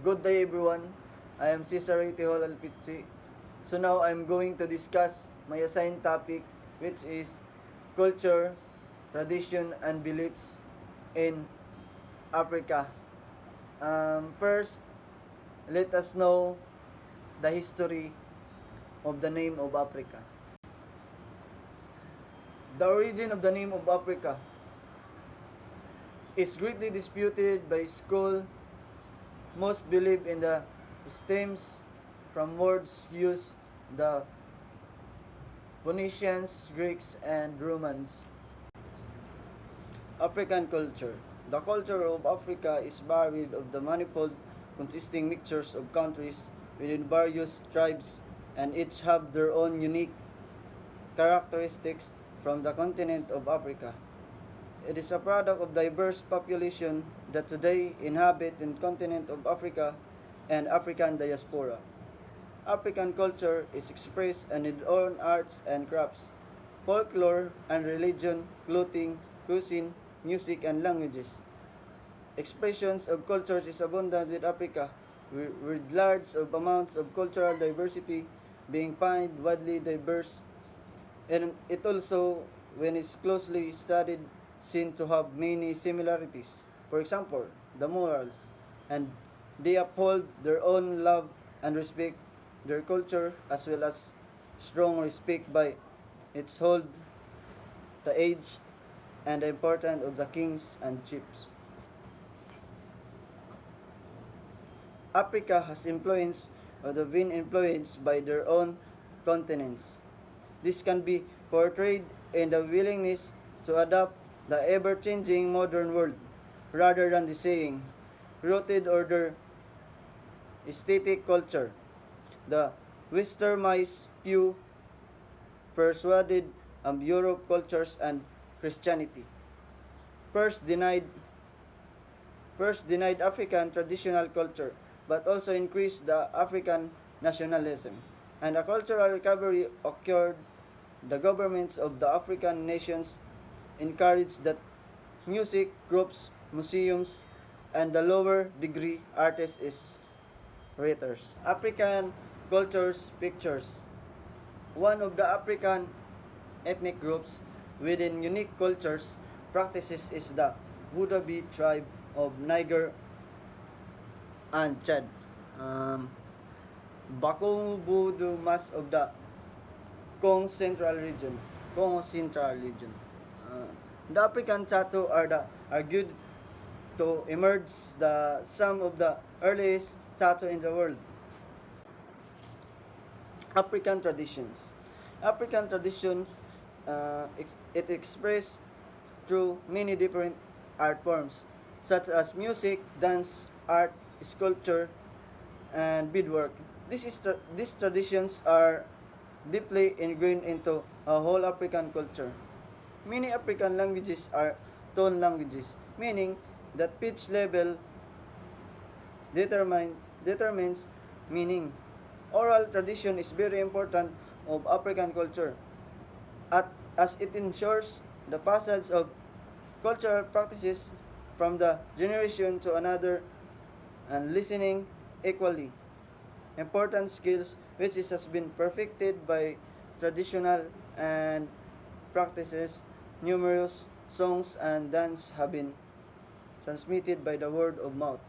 Good day everyone. I am Cesare Tihol Alpici. So now I'm going to discuss my assigned topic, which is culture, tradition and beliefs in Africa. First, let us know the history of the name of Africa. The origin of the name of Africa is greatly disputed by school. Most believe in the stems from words used the Phoenicians, Greeks, and Romans. African culture. The culture of Africa is varied of the manifold consisting mixtures of countries within various tribes, and each have their own unique characteristics from the continent of Africa. It is a product of diverse population that today inhabit in continent of Africa and African diaspora. African culture is expressed in its own arts and crafts, folklore and religion, clothing, cuisine, music, and languages. Expressions of cultures is abundant with Africa, with large amounts of cultural diversity being found widely diverse, and it also, when it's closely studied, seen to have many similarities. For example, the morals, and they uphold their own love and respect their culture as well as strong respect by its hold, the age, and the importance of the kings and chiefs. Africa has influence or been influenced by their own continents. This can be portrayed in the willingness to adapt the ever-changing modern world rather than the saying, rooted order, aesthetic culture. The westernized view persuaded Europe cultures and Christianity. First denied First denied African traditional culture, but also increased the African nationalism. And a cultural recovery occurred. The governments of the African nations encouraged that music groups, museums, and the lower degree artists is writers. African cultures pictures. One of the African ethnic groups within unique cultures practices is the Budabi tribe of Niger and Chad. Bakong Budu Mas of the Congo Central Region. Congo Central Region. The African tattoo are good to emerge the some of the earliest tattoo in the world. African traditions. African traditions, it expressed through many different art forms, such as music, dance, art, sculpture, and beadwork. These traditions are deeply ingrained into a whole African culture. Many African languages are tone languages, meaning that pitch level determines meaning. Oral tradition is very important of African culture as it ensures the passage of cultural practices from the generation to another and listening equally. Important skills which has been perfected by traditional and practices. Numerous songs and dance have been transmitted by the word of mouth.